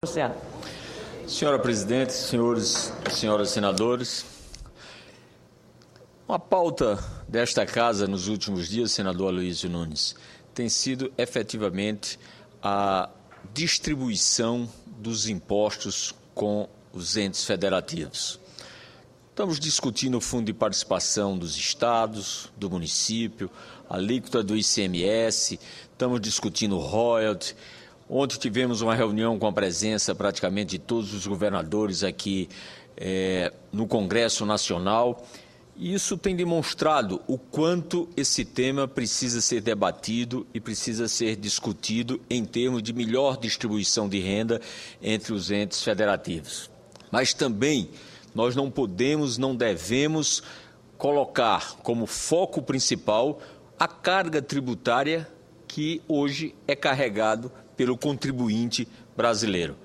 Luciano. Senhora presidente, senhores e senhoras senadores, uma pauta desta casa nos últimos dias, senador Aloysio Nunes, tem sido efetivamente a distribuição dos impostos com os entes federativos. Estamos discutindo o fundo de participação dos estados, do município, a alíquota do ICMS, estamos discutindo o royalty. Ontem tivemos uma reunião com a presença praticamente de todos os governadores aqui no Congresso Nacional, e isso tem demonstrado o quanto esse tema precisa ser debatido e precisa ser discutido em termos de melhor distribuição de renda entre os entes federativos. Mas também nós não podemos, não devemos colocar como foco principal a carga tributária que hoje é carregado pelo contribuinte brasileiro.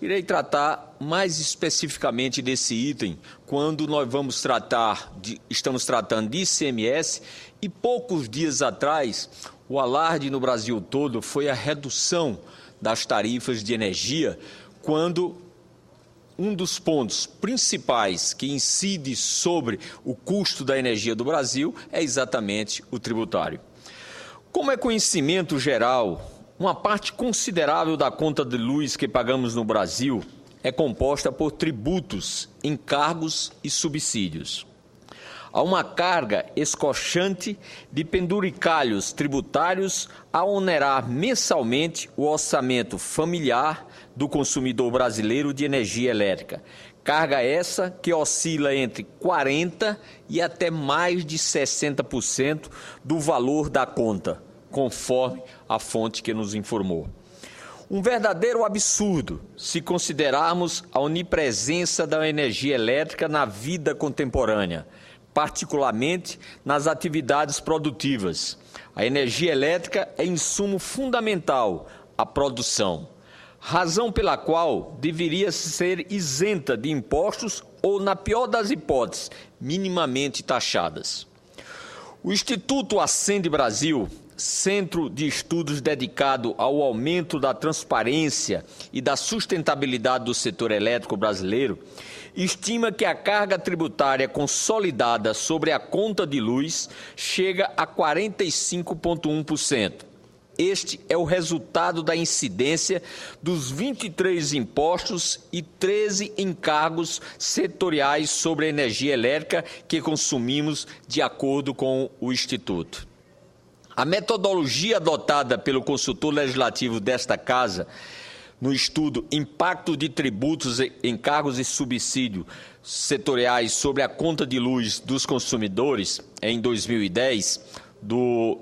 Irei tratar mais especificamente desse item quando nós estamos tratando de ICMS, e poucos dias atrás o alarde no Brasil todo foi a redução das tarifas de energia, quando um dos pontos principais que incide sobre o custo da energia do Brasil é exatamente o tributário. Como é conhecimento geral, uma parte considerável da conta de luz que pagamos no Brasil é composta por tributos, encargos e subsídios. Há uma carga escochante de penduricalhos tributários a onerar mensalmente o orçamento familiar do consumidor brasileiro de energia elétrica. Carga essa que oscila entre 40% e até mais de 60% do valor da conta, conforme a fonte que nos informou. Um verdadeiro absurdo se considerarmos a onipresença da energia elétrica na vida contemporânea, particularmente nas atividades produtivas. A energia elétrica é insumo fundamental à produção, razão pela qual deveria ser isenta de impostos ou, na pior das hipóteses, minimamente taxadas. O Instituto Ascende Brasil, centro de estudos dedicado ao aumento da transparência e da sustentabilidade do setor elétrico brasileiro, estima que a carga tributária consolidada sobre a conta de luz chega a 45,1%. Este é o resultado da incidência dos 23 impostos e 13 encargos setoriais sobre a energia elétrica que consumimos, de acordo com o Instituto. A metodologia adotada pelo consultor legislativo desta Casa, no estudo Impacto de Tributos, Encargos e Subsídios Setoriais sobre a Conta de Luz dos Consumidores, em 2010, do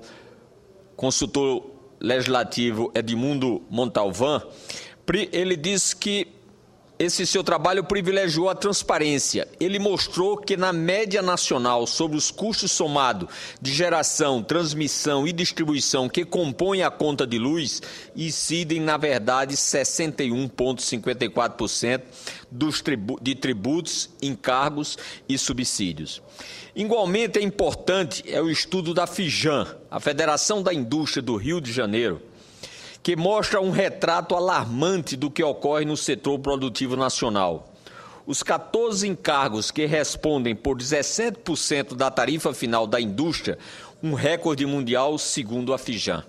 consultor legislativo Edmundo Montalvan, ele diz que esse seu trabalho privilegiou a transparência. Ele mostrou que, na média nacional, sobre os custos somados de geração, transmissão e distribuição que compõem a conta de luz, incidem, na verdade, 61,54% de tributos, encargos e subsídios. Igualmente importante é o estudo da FIJAM, a Federação da Indústria do Rio de Janeiro, que mostra um retrato alarmante do que ocorre no setor produtivo nacional. Os 14 encargos que respondem por 17% da tarifa final da indústria, um recorde mundial segundo a FIJAM.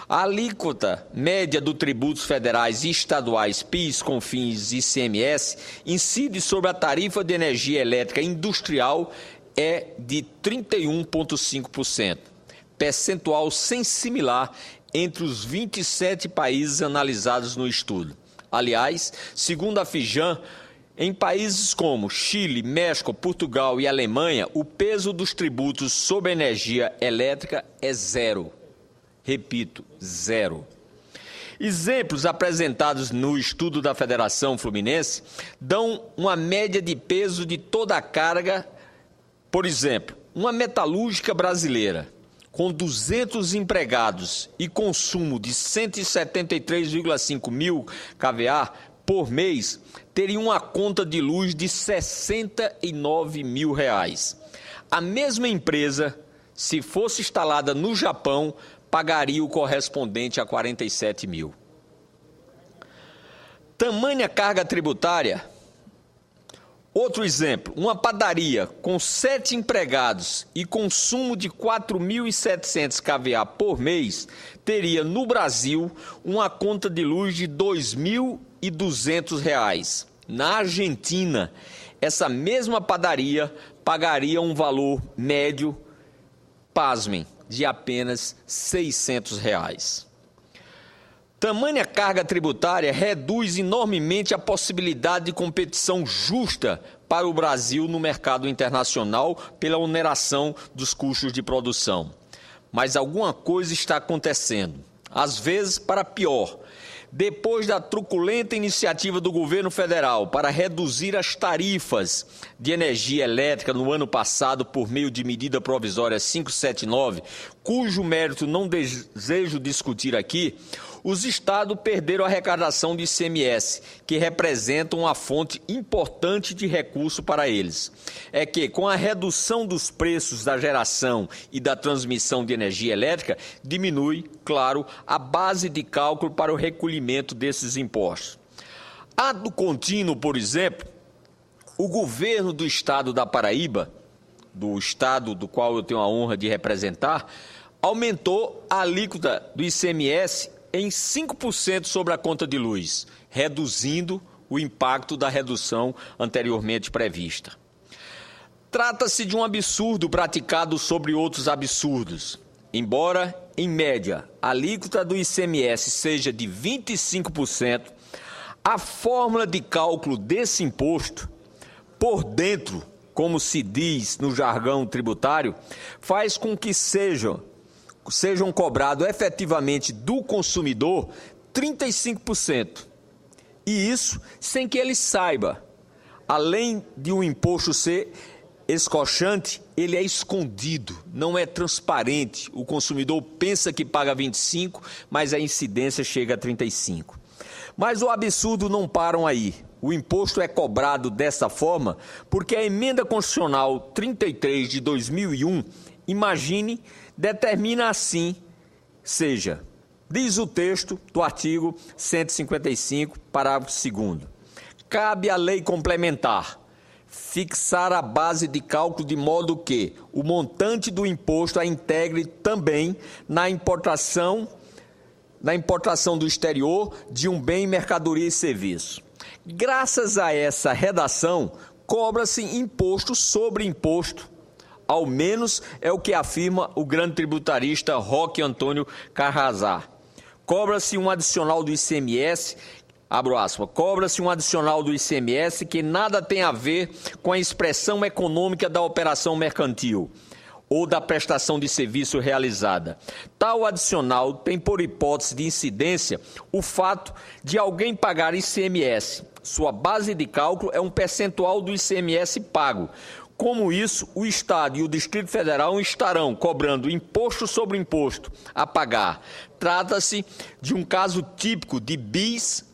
A alíquota média dos tributos federais e estaduais, PIS, CONFINS e ICMS, incide sobre a tarifa de energia elétrica industrial é de 31,5%, percentual sem similar entre os 27 países analisados no estudo. Aliás, segundo a FIJAM, em países como Chile, México, Portugal e Alemanha, o peso dos tributos sobre a energia elétrica é zero. Repito, zero. Exemplos apresentados no estudo da Federação Fluminense dão uma média de peso de toda a carga. Por exemplo, uma metalúrgica brasileira com 200 empregados e consumo de 173,5 mil kVA por mês, teria uma conta de luz de R$ 69 mil. A mesma empresa, se fosse instalada no Japão, pagaria o correspondente a 47 mil. Tamanha carga tributária. Outro exemplo, uma padaria com 7 empregados e consumo de 4.700 kVA por mês teria no Brasil uma conta de luz de R$ 2.200. Na Argentina, essa mesma padaria pagaria um valor médio, pasmem, de apenas R$ 600. Tamanha carga tributária reduz enormemente a possibilidade de competição justa para o Brasil no mercado internacional pela oneração dos custos de produção. Mas alguma coisa está acontecendo, às vezes para pior. Depois da truculenta iniciativa do governo federal para reduzir as tarifas de energia elétrica no ano passado por meio de medida provisória 579, cujo mérito não desejo discutir aqui, os estados perderam a arrecadação de ICMS, que representa uma fonte importante de recurso para eles. É que, com a redução dos preços da geração e da transmissão de energia elétrica, diminui, claro, a base de cálculo para o recolhimento desses impostos. Ato contínuo, por exemplo, o governo do estado da Paraíba, do estado do qual eu tenho a honra de representar, aumentou a alíquota do ICMS em 5% sobre a conta de luz, reduzindo o impacto da redução anteriormente prevista. Trata-se de um absurdo praticado sobre outros absurdos. Embora, em média, a alíquota do ICMS seja de 25%, a fórmula de cálculo desse imposto, por dentro, como se diz no jargão tributário, faz com que sejam cobrados efetivamente do consumidor 35%. E isso sem que ele saiba. Além de um imposto ser escochante, ele é escondido, não é transparente. O consumidor pensa que paga 25%, mas a incidência chega a 35%. Mas o absurdo não param aí. O imposto é cobrado dessa forma porque a Emenda Constitucional 33 de 2001, imagine, determina assim, seja, diz o texto do artigo 155, parágrafo 2º. Cabe à lei complementar fixar a base de cálculo de modo que o montante do imposto a integre também na importação do exterior de um bem, mercadoria e serviço. Graças a essa redação, cobra-se imposto sobre imposto. Ao menos é o que afirma o grande tributarista Roque Antônio Carrasar. Cobra-se um adicional do ICMS, abro aspas, cobra-se um adicional do ICMS que nada tem a ver com a expressão econômica da operação mercantil ou da prestação de serviço realizada. Tal adicional tem por hipótese de incidência o fato de alguém pagar ICMS. Sua base de cálculo é um percentual do ICMS pago. Como isso, o Estado e o Distrito Federal estarão cobrando imposto sobre imposto a pagar. Trata-se de um caso típico de bis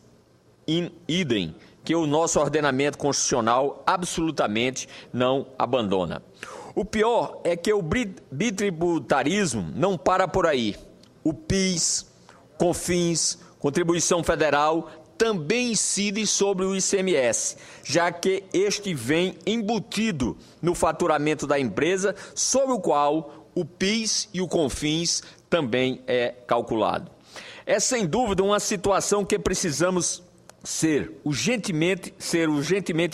in idem, que o nosso ordenamento constitucional absolutamente não abandona. O pior é que o bitributarismo não para por aí. O PIS, COFINS, Contribuição Federal, também incide sobre o ICMS, já que este vem embutido no faturamento da empresa, sobre o qual o PIS e o COFINS também é calculado. É sem dúvida uma situação que precisamos ser urgentemente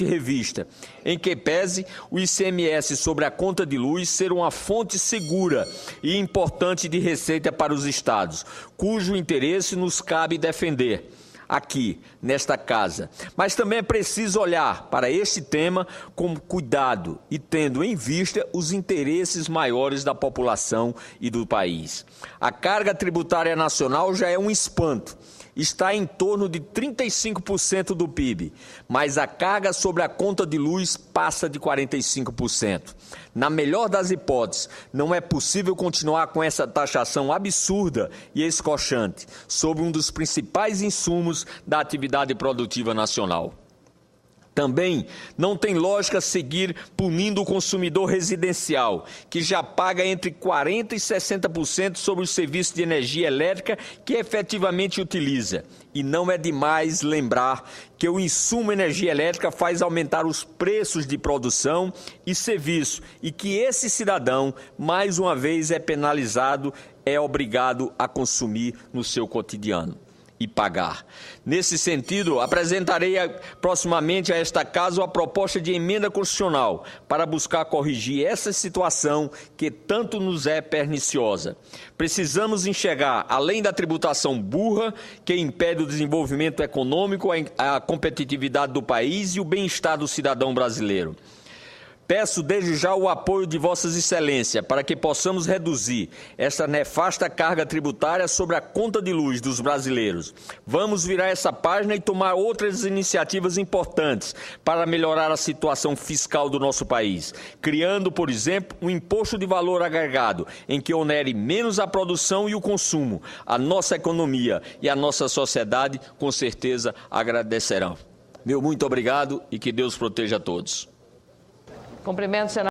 revista, em que pese o ICMS sobre a conta de luz ser uma fonte segura e importante de receita para os estados, cujo interesse nos cabe defender aqui, nesta casa. Mas também é preciso olhar para este tema com cuidado e tendo em vista os interesses maiores da população e do país. A carga tributária nacional já é um espanto. Está em torno de 35% do PIB, mas a carga sobre a conta de luz passa de 45%. Na melhor das hipóteses, não é possível continuar com essa taxação absurda e escochante sobre um dos principais insumos da atividade produtiva nacional. Também não tem lógica seguir punindo o consumidor residencial, que já paga entre 40% e 60% sobre o serviço de energia elétrica que efetivamente utiliza. E não é demais lembrar que o insumo energia elétrica faz aumentar os preços de produção e serviço e que esse cidadão, mais uma vez, é penalizado, é obrigado a consumir no seu cotidiano e pagar. Nesse sentido, apresentarei proximamente a esta Casa a proposta de emenda constitucional para buscar corrigir essa situação que tanto nos é perniciosa. Precisamos enxergar, além da tributação burra, que impede o desenvolvimento econômico, a competitividade do país e o bem-estar do cidadão brasileiro. Peço desde já o apoio de Vossas Excelências para que possamos reduzir essa nefasta carga tributária sobre a conta de luz dos brasileiros. Vamos virar essa página e tomar outras iniciativas importantes para melhorar a situação fiscal do nosso país, criando, por exemplo, um imposto de valor agregado, em que onere menos a produção e o consumo. A nossa economia e a nossa sociedade, com certeza, agradecerão. Meu muito obrigado e que Deus proteja a todos. Cumprimento, senador.